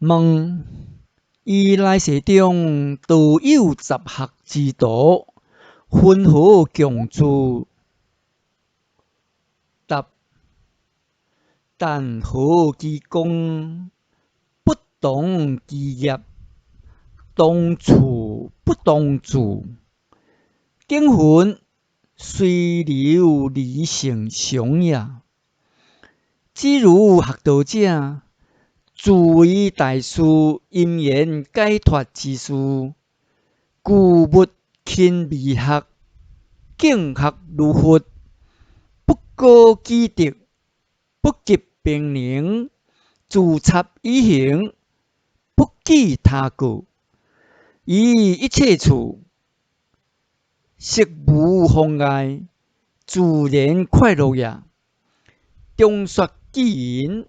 问伊来世中都有十学之道，分何共诸？答：但何其功，不同其业，同处不同住。经云：水流离成常也。只如学道者，自为大事，因缘解脱之事，故勿轻微学，敬学如佛。不高己德，不及别人，自插以行，不计他过。以一切处，实无妨碍，自然快乐也。中说纪言：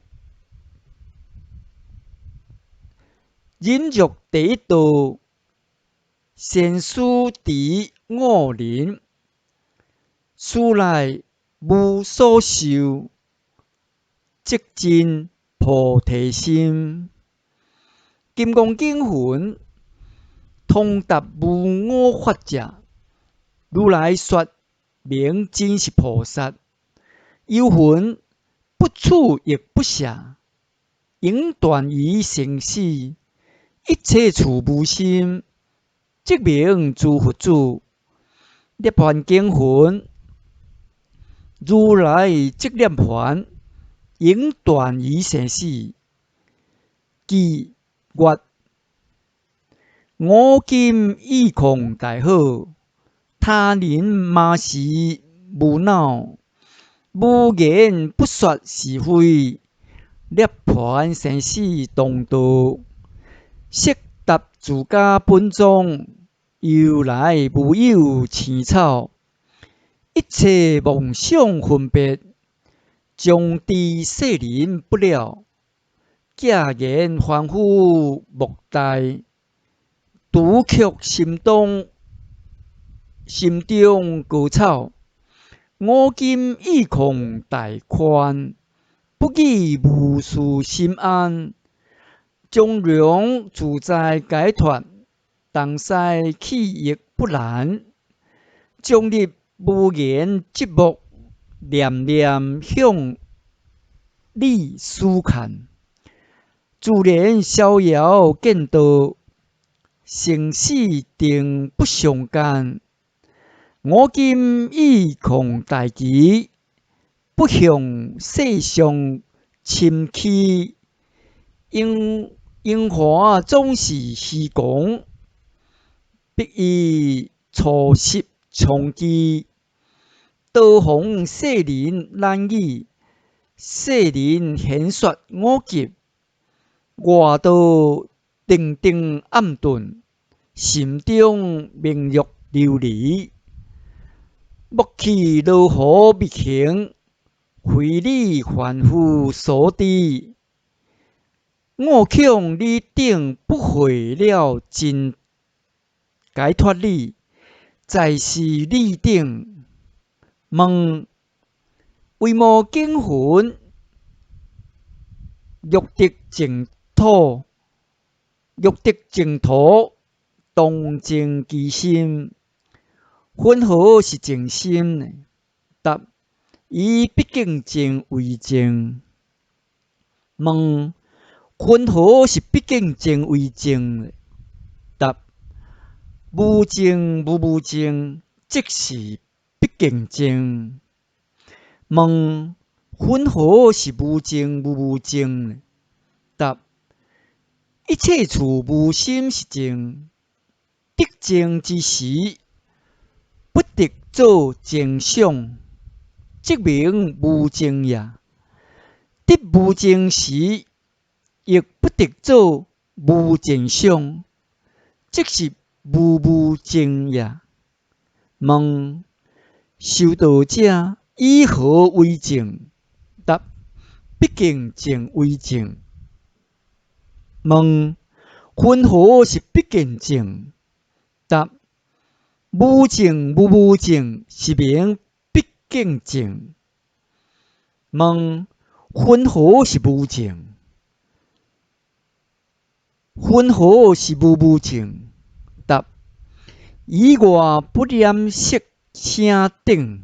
忍辱第一道，先师伫五人，师内无所受，即证菩提心。金刚经云：通达无我法者，如来说明真实菩萨。又云：不处亦不舍，永断于生死。一切处无心，即名诸佛子。涅槃经云：如来即涅槃，永断于生死。即曰：我今意空大好，他人嘛是无恼。无言不说是非，涅槃生死同道。悉达自家本宗，由来无有青草。一切妄想分别，将知世人不了。假言凡夫莫待，独却心中高草。我今意空大宽，不nghĩ无事心安。从容自在解脱，当世起亦不难。终日无言寂寞，念念向你思看。自然逍遥见道，生死定不相干。我今意空大吉，不向世上深起。樱花总是虚空，必以初识从之。道行世人难语，世人闲说我急。外道定定暗顿，心中明欲流离。莫去老虎密行，非你凡夫所知。我恐你定不会了真解脱理，在是你定。问为无经云：欲得净土，当净其心。云何是净心呢？答：以毕竟净为净。问云何是毕竟净为净呢？答：无净无净，即是毕竟净。问云何是无净无净呢？答：一切处无心是净，得净之时，不得做净想，即名无净也。得无净时，亦不得做无净想，即是无净也。问修道者以何为净？答：毕竟净为净。问云何是毕竟净？答：无净无净，是名毕竟净。问云何是无净？云何是无无情？答：以外不念色声等，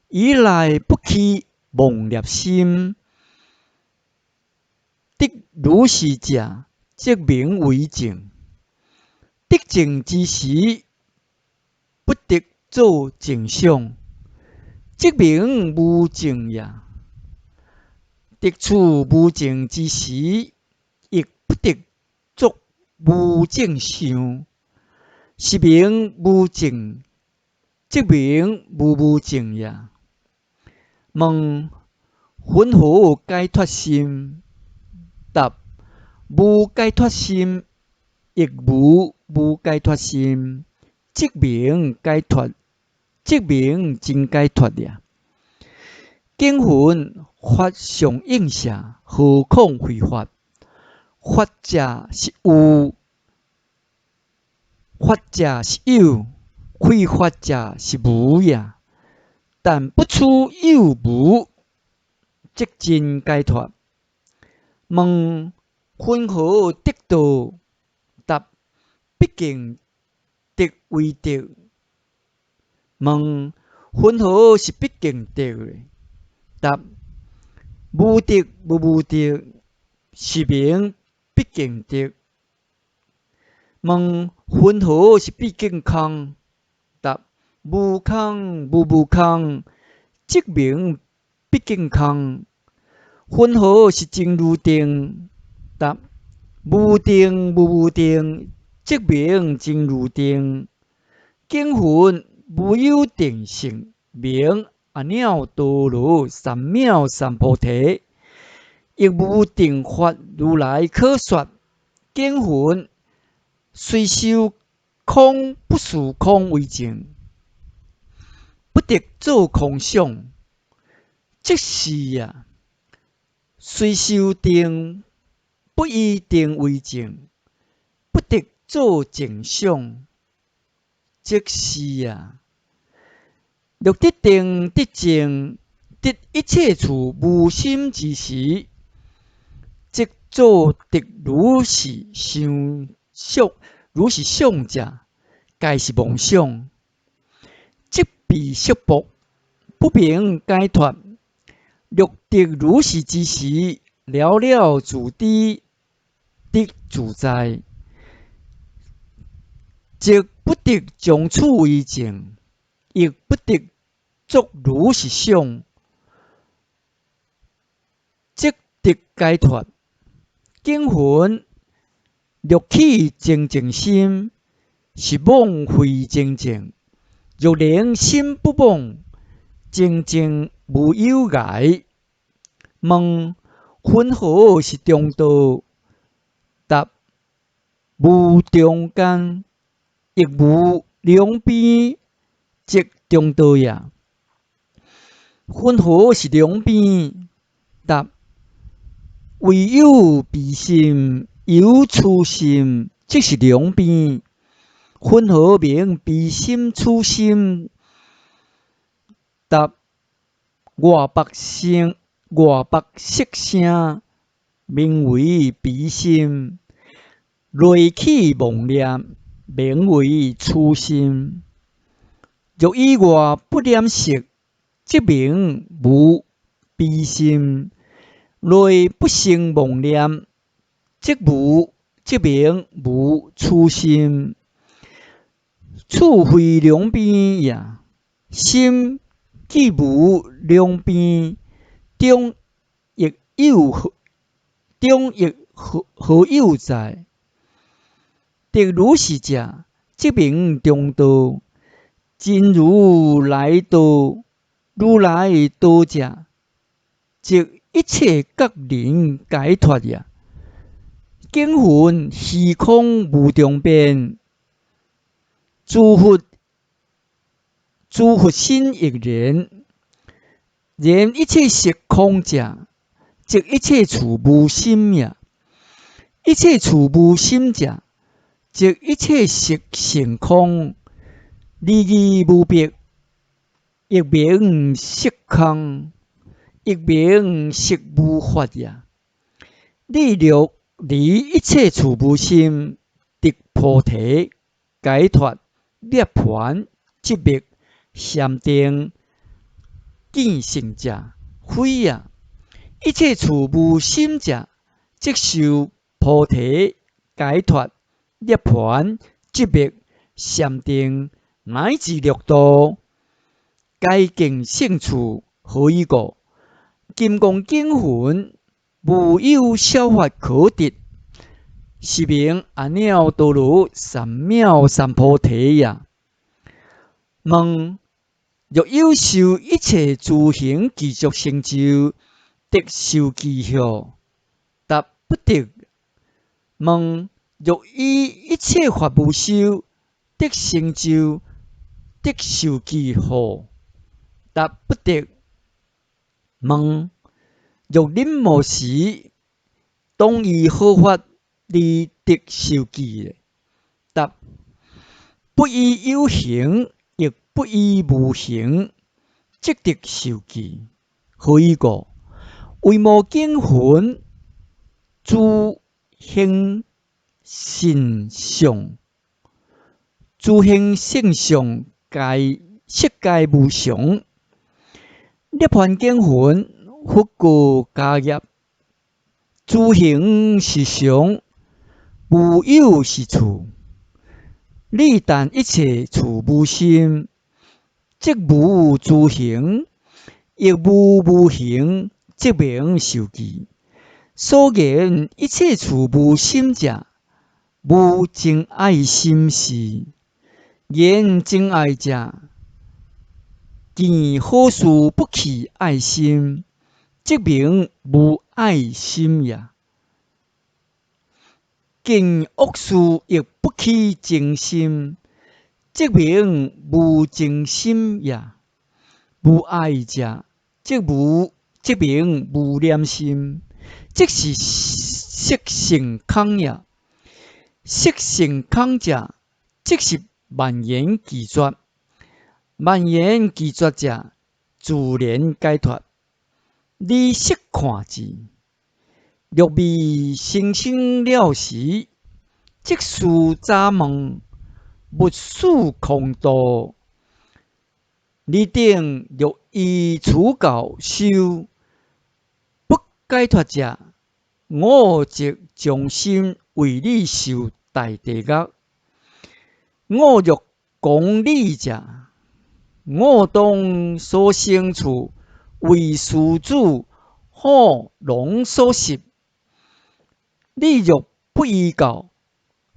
以内不起妄念心。得如是者，则名为净。得净之时，不得作净相，则名无净也。得处无净之时，亦不得作无净相，是名无净，则名无无净也。问：云何解脱心？答：无解脱心，亦无无解脱心，即名解脱，即名真解脱也。经云：法上应舍，何况非法？法者是有，法者是有，非法者是无也。但不出有无，即真解脱。问：云何得道？答：毕竟得为得。问：云何是毕竟得？答：无得无得，是名毕竟得。问：云何是毕竟空？答：无空无空，即名毕竟空。云何是真如定？答：无定无定，即名真如定。经云：无有定性，名阿耨多罗三藐三菩提。亦无定法，如来可说。经云：虽修空不是空为净，不得作空相，即是也。虽修定，不以定为净，不得作净相，即是也。若得定得净，得一切处无心之时，即作得如是相，如是相者，皆是妄想，即彼色薄，不明解脱。若得如是之时，了了自知，得自在，即不得将处为净，亦不得作如是相，即得解脱。经云：若起清净心，是妄非清净；若能心不妄，清净无有碍。问：云何是中道？答：无中间，亦无两边，即中道也。云何是两边？答：唯有悲心，有处心，即是两边。云何名悲心处心？答：外白色声，名为悲心；内起妄念，名为处心。若以外不念色，即名无悲心；内不生妄念，即名无处心。处非两边也，心既无两边，中亦何有在？得如是者，即名中道。真如来道，如来道者，即一切觉人解脱也。经云：虚空无中边，诸佛心亦然。然一切是空者，即一切处无心也。一切处无心者，即一切是成空。离义无别，亦名色空，亦名色无法也。你若离一切处无心，得菩提，解脱涅槃，即灭禅定见性者，非也。一切处无心者，即受菩提，解脱涅槃，即灭禅定，乃至六道，皆见性处，何以故？金刚经云：无有效法可得，是名阿耨多罗三藐三菩提也。问：若有受一切诸行具足成就，得受记号？答：不得。问：若依一切法无修，得成就，得受记号？答：不得。问：若临无时，当以何法而得受记？答：不依有形，亦不依无形，即得受记。何以故？为无经云：诸行性相，诸行性相，皆悉皆无常。涅槃经云：佛告迦叶，诸行是常，无有是处。你但一切处无心，即无诸行，亦无无形，即名受记。所言一切处无心者，无真爱心事。言真爱者，见好事不起爱心，即名无爱心也。见恶事亦不起净心，即名无净心也。无爱者，即名无念心，即是色性空也。色性空者，即是万缘具绝。万缘具绝者，自然解脱。你色看之，若未生生了时，即是早梦，勿使空度。你等若依此教修，不解脱者，我即将心为你受大地狱。我若讲理者，我当所生处，为施主火龙所摄。你若不依教，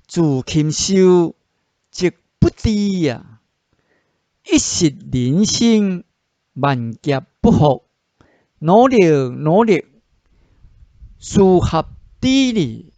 自禽兽，即不知也。一时人生，万劫不复。努力，殊合之理。